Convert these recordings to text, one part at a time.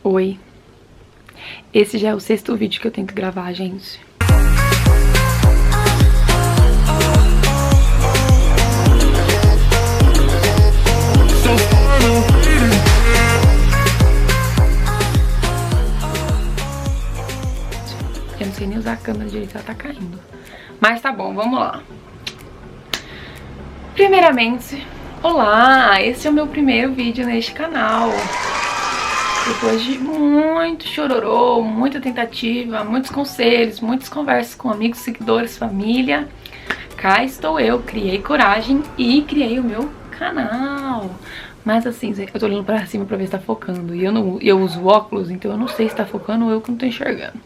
Oi. Esse já é o 6º vídeo que eu tenho que gravar, gente. Eu não sei nem usar a câmera direito, ela tá caindo. Mas tá bom, vamos lá. Primeiramente, olá! Esse é o meu primeiro vídeo neste canal. Depois de muito chororô, muita tentativa, muitos conselhos, muitas conversas com amigos, seguidores, família, cá estou eu, criei coragem e criei o meu canal. Mas assim, eu tô olhando pra cima pra ver se tá focando. E eu uso óculos, então eu não sei se tá focando ou eu que não tô enxergando.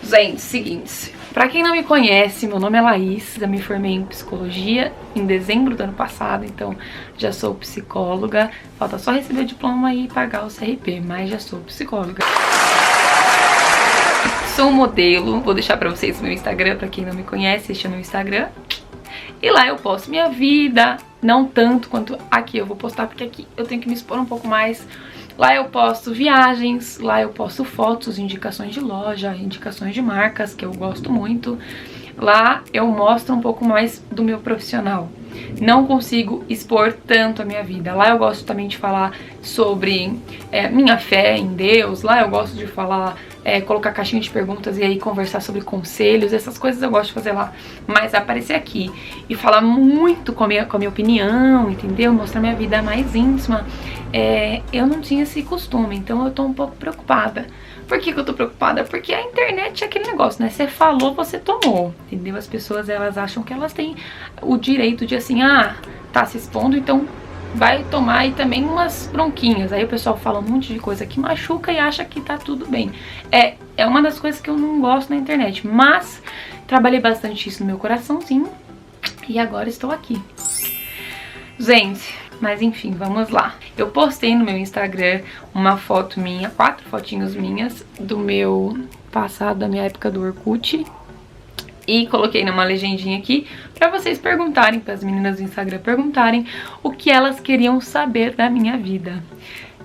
Gente, seguinte, pra quem não me conhece, meu nome é Laís, eu me formei em psicologia em dezembro do ano passado, então já sou psicóloga, falta só receber o diploma e pagar o CRP, mas já sou psicóloga. Sou modelo, vou deixar pra vocês o meu Instagram, pra quem não me conhece, este é o meu Instagram. E lá eu posto minha vida, não tanto quanto aqui eu vou postar, porque aqui eu tenho que me expor um pouco mais. Lá eu posto viagens, lá eu posto fotos, indicações de loja, indicações de marcas que eu gosto muito. Lá eu mostro um pouco mais do meu profissional. Não consigo expor tanto a minha vida. Lá eu gosto também de falar sobre minha fé em Deus. Lá eu gosto de falar, colocar caixinha de perguntas e aí conversar sobre conselhos. Essas coisas eu gosto de fazer lá. Mas aparecer aqui e falar muito com a minha opinião, entendeu? Mostrar minha vida mais íntima. Eu não tinha esse costume, então eu tô um pouco preocupada. Por que eu tô preocupada? Porque a internet é aquele negócio, né? Você falou, você tomou, entendeu? As pessoas, elas acham que elas têm o direito de assim, tá se expondo, então vai tomar aí também umas bronquinhas. Aí o pessoal fala um monte de coisa que machuca e acha que tá tudo bem. É uma das coisas que eu não gosto na internet, mas trabalhei bastante isso no meu coraçãozinho e agora estou aqui. Gente, mas enfim, vamos lá. Eu postei no meu Instagram uma foto minha, 4 fotinhos minhas do meu passado, da minha época do Orkut. E coloquei numa legendinha aqui pra vocês perguntarem, para as meninas do Instagram perguntarem o que elas queriam saber da minha vida.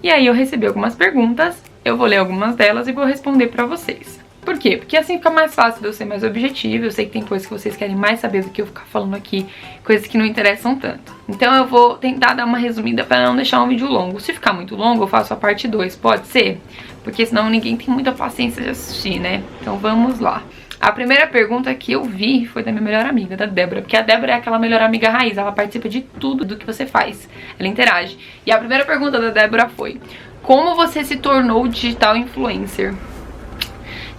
E aí eu recebi algumas perguntas, eu vou ler algumas delas e vou responder pra vocês. Por quê? Porque assim fica mais fácil de eu ser mais objetiva. Eu sei que tem coisas que vocês querem mais saber do que eu ficar falando aqui, coisas que não interessam tanto. Então eu vou tentar dar uma resumida para não deixar um vídeo longo. Se ficar muito longo, eu faço a parte 2, pode ser? Porque senão ninguém tem muita paciência de assistir, né? Então vamos lá. A primeira pergunta que eu vi foi da minha melhor amiga, da Débora. Porque a Débora é aquela melhor amiga raiz, ela participa de tudo do que você faz. Ela interage. E a primeira pergunta da Débora foi: como você se tornou digital influencer?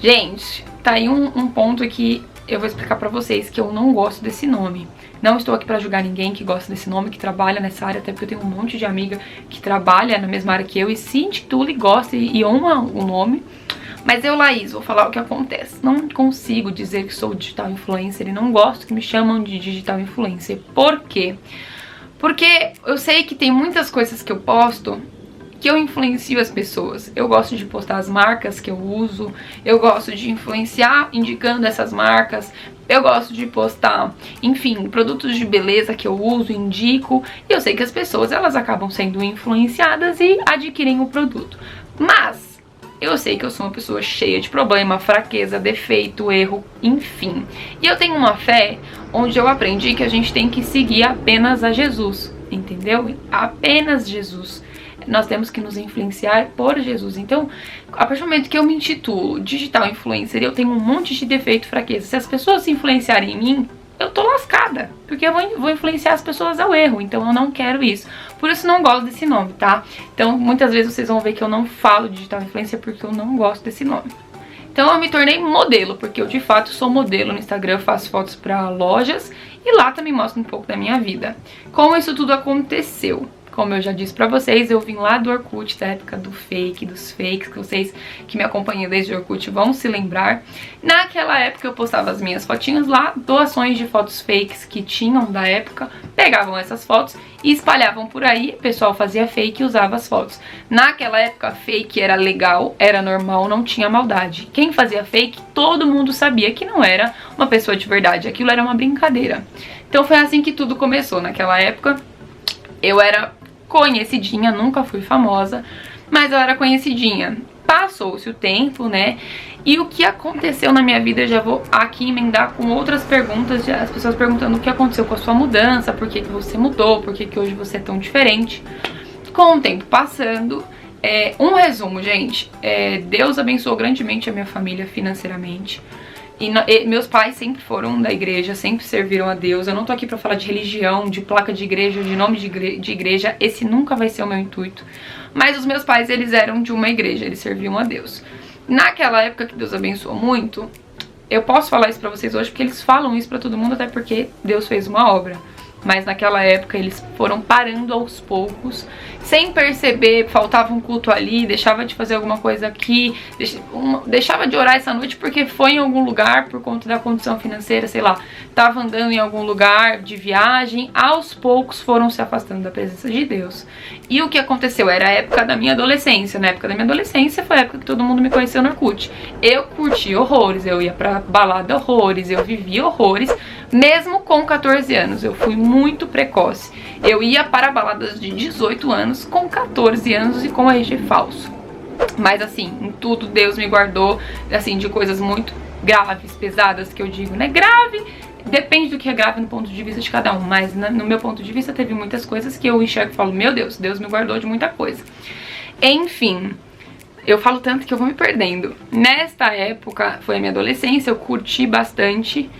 Gente, tá aí um ponto que eu vou explicar pra vocês, que eu não gosto desse nome. Não estou aqui pra julgar ninguém que gosta desse nome, que trabalha nessa área, até porque eu tenho um monte de amiga que trabalha na mesma área que eu e se intitula e gosta e honra o nome. Mas eu, Laís, vou falar o que acontece. Não consigo dizer que sou digital influencer e não gosto que me chamam de digital influencer. Por quê? Porque eu sei que tem muitas coisas que eu posto que eu influencio as pessoas. Eu gosto de postar as marcas que eu uso, eu gosto de influenciar indicando essas marcas, eu gosto de postar, enfim, produtos de beleza que eu uso, indico, e eu sei que as pessoas, elas acabam sendo influenciadas e adquirem o produto. Mas eu sei que eu sou uma pessoa cheia de problema, fraqueza, defeito, erro, enfim. E eu tenho uma fé onde eu aprendi que a gente tem que seguir apenas a Jesus, entendeu? Apenas Jesus. Nós temos que nos influenciar por Jesus. Então, a partir do momento que eu me intitulo digital influencer, eu tenho um monte de defeito e fraqueza. Se as pessoas se influenciarem em mim, eu tô lascada, porque eu vou influenciar as pessoas ao erro. Então eu não quero isso. Por isso não gosto desse nome, tá? Então muitas vezes vocês vão ver que eu não falo digital influencer porque eu não gosto desse nome. Então eu me tornei modelo, porque eu de fato sou modelo no Instagram, faço fotos pra lojas e lá também mostro um pouco da minha vida. Como isso tudo aconteceu? Como eu já disse pra vocês, eu vim lá do Orkut, da época do fake, dos fakes, que vocês que me acompanham desde o Orkut vão se lembrar. Naquela época eu postava as minhas fotinhas lá, doações de fotos fakes que tinham da época, pegavam essas fotos e espalhavam por aí, o pessoal fazia fake e usava as fotos. Naquela época fake era legal, era normal, não tinha maldade. Quem fazia fake, todo mundo sabia que não era uma pessoa de verdade, aquilo era uma brincadeira. Então foi assim que tudo começou. Naquela época eu era conhecidinha, nunca fui famosa, mas eu era conhecidinha. Passou-se o tempo, né? E o que aconteceu na minha vida, eu já vou aqui emendar com outras perguntas, as pessoas perguntando o que aconteceu com a sua mudança, por que você mudou, por que hoje você é tão diferente. Com o tempo passando, um resumo, gente, Deus abençoou grandemente a minha família financeiramente. E meus pais sempre foram da igreja, sempre serviram a Deus. Eu não tô aqui pra falar de religião, de placa de igreja, de nome de igreja. Esse nunca vai ser o meu intuito. Mas os meus pais, eles eram de uma igreja, eles serviam a Deus. Naquela época que Deus abençoou muito, eu posso falar isso pra vocês hoje porque eles falam isso pra todo mundo, até porque Deus fez uma obra. Mas naquela época eles foram parando aos poucos, sem perceber, faltava um culto ali, deixava de fazer alguma coisa aqui, deixava de orar essa noite porque foi em algum lugar por conta da condição financeira, sei lá, tava andando em algum lugar de viagem, aos poucos foram se afastando da presença de Deus. E o que aconteceu? Era a época da minha adolescência. Na época da minha adolescência foi a época que todo mundo me conheceu no Orkut. Eu curti horrores, eu ia pra balada horrores, eu vivia horrores, mesmo com 14 anos. Eu fui muito precoce. Eu ia para baladas de 18 anos com 14 anos e com RG falso. Mas assim, em tudo Deus me guardou, assim, de coisas muito graves, pesadas, que eu digo, né? Grave, depende do que é grave no ponto de vista de cada um. Mas no meu ponto de vista teve muitas coisas que eu enxergo e falo, meu Deus, Deus me guardou de muita coisa. Enfim, eu falo tanto que eu vou me perdendo. Nesta época, foi a minha adolescência, eu curti bastante.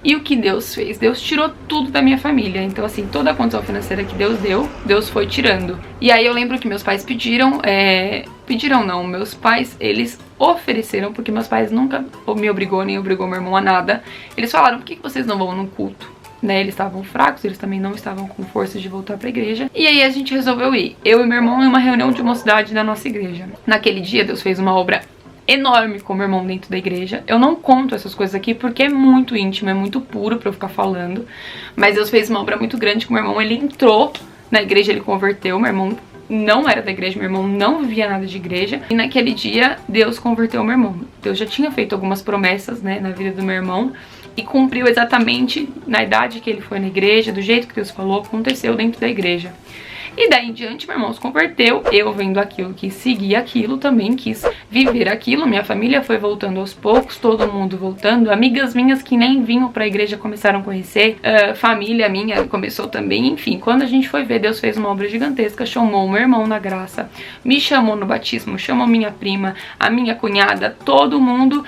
E o que Deus fez? Deus tirou tudo da minha família. Então, assim, toda a condição financeira que Deus deu, Deus foi tirando. E aí eu lembro que meus pais pediram, meus pais, eles ofereceram, porque meus pais nunca me obrigou, nem obrigou meu irmão a nada. Eles falaram, por que vocês não vão no culto? Né, eles estavam fracos, eles também não estavam com força de voltar pra igreja. E aí a gente resolveu ir, eu e meu irmão, em uma reunião de mocidade da nossa igreja. Naquele dia, Deus fez uma obra enorme com meu irmão dentro da igreja. Eu não conto essas coisas aqui porque é muito íntimo, é muito puro pra eu ficar falando. Mas Deus fez uma obra muito grande com meu irmão. Ele entrou na igreja, ele converteu. Meu irmão não era da igreja, meu irmão não vivia nada de igreja. E naquele dia, Deus converteu meu irmão. Deus já tinha feito algumas promessas, né, na vida do meu irmão. E cumpriu exatamente na idade que ele foi na igreja, do jeito que Deus falou, aconteceu dentro da igreja. E daí em diante, meu irmão se converteu, eu vendo aquilo, quis seguir aquilo, também quis viver aquilo. Minha família foi voltando aos poucos, todo mundo voltando. Amigas minhas que nem vinham pra igreja começaram a conhecer, família minha começou também. Enfim, quando a gente foi ver, Deus fez uma obra gigantesca, chamou o meu irmão na graça, me chamou no batismo, chamou minha prima, a minha cunhada, todo mundo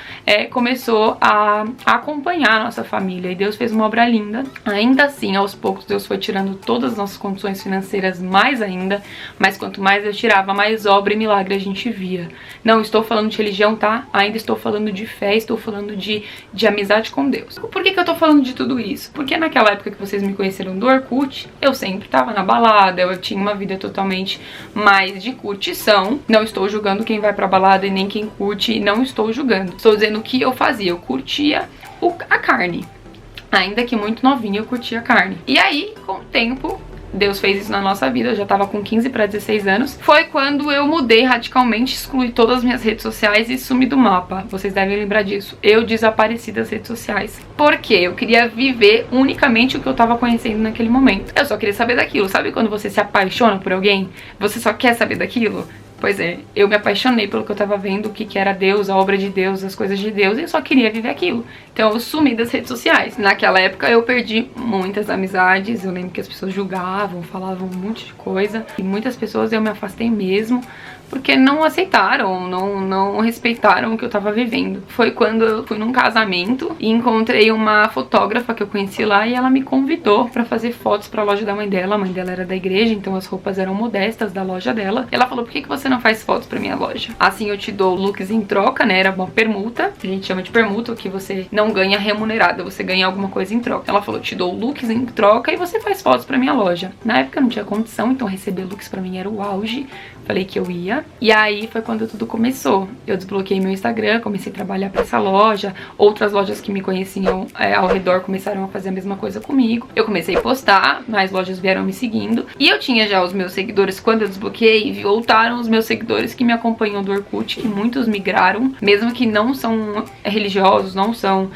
começou a acompanhar a nossa família. E Deus fez uma obra linda. Ainda assim, aos poucos, Deus foi tirando todas as nossas condições financeiras mais ainda, mas quanto mais eu tirava, mais obra e milagre a gente via. Não estou falando de religião, tá? Ainda estou falando de fé, estou falando de amizade com Deus. Por que eu tô falando de tudo isso? Porque naquela época que vocês me conheceram do Orkut, eu sempre tava na balada, eu tinha uma vida totalmente mais de curtição. Não estou julgando quem vai pra balada e nem quem curte, não estou julgando. Estou dizendo o que eu fazia, eu curtia a carne. Ainda que muito novinha, eu curtia a carne. E aí, com o tempo, Deus fez isso na nossa vida, eu já tava com 15 para 16 anos. Foi quando eu mudei radicalmente, excluí todas as minhas redes sociais e sumi do mapa. Vocês devem lembrar disso. Eu desapareci das redes sociais. Por quê? Eu queria viver unicamente o que eu tava conhecendo naquele momento. Eu só queria saber daquilo. Sabe quando você se apaixona por alguém? Você só quer saber daquilo? Pois é, eu me apaixonei pelo que eu tava vendo, o que era Deus, a obra de Deus, as coisas de Deus, e eu só queria viver aquilo. Então eu sumi das redes sociais. Naquela época eu perdi muitas amizades, eu lembro que as pessoas julgavam, falavam um monte de coisa, e muitas pessoas eu me afastei mesmo, porque não aceitaram, não respeitaram o que eu tava vivendo. Foi quando eu fui num casamento e encontrei uma fotógrafa que eu conheci lá e ela me convidou pra fazer fotos pra loja da mãe dela. A mãe dela era da igreja, então as roupas eram modestas da loja dela. Ela falou, por que você não faz fotos pra minha loja? Assim eu te dou looks em troca, né? Era uma permuta, a gente chama de permuta, o que você não ganha remunerado, você ganha alguma coisa em troca. Ela falou, te dou looks em troca e você faz fotos pra minha loja. Na época eu não tinha condição, então receber looks pra mim era o auge. Falei que eu ia. E aí foi quando tudo começou. Eu desbloqueei meu Instagram, comecei a trabalhar pra essa loja. Outras lojas que me conheciam ao redor começaram a fazer a mesma coisa comigo. Eu comecei a postar, mais lojas vieram me seguindo. E eu tinha já os meus seguidores quando eu desbloqueei. Voltaram os meus seguidores que me acompanham do Orkut, que muitos migraram, mesmo que não são religiosos, não são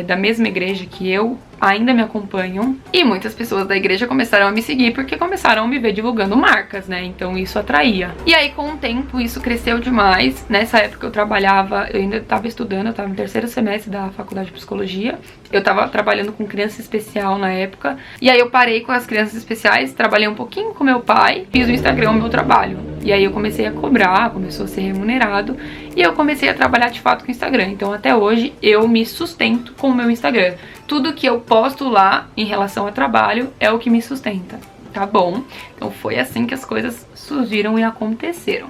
da mesma igreja que eu. ainda me acompanham. E muitas pessoas da igreja começaram a me seguir porque começaram a me ver divulgando marcas, né? Então isso atraía. E aí com o tempo isso cresceu demais. Nessa época eu trabalhava, eu ainda estava estudando, eu tava no terceiro semestre da faculdade de psicologia. Eu tava trabalhando com criança especial na época. E aí eu parei com as crianças especiais, trabalhei um pouquinho com meu pai, fiz o Instagram o meu trabalho. E aí eu comecei a cobrar, começou a ser remunerado. E eu comecei a trabalhar de fato com o Instagram. Então até hoje eu me sustento com o meu Instagram. Tudo que eu posto lá em relação a trabalho é o que me sustenta, tá bom? Então foi assim que as coisas surgiram e aconteceram.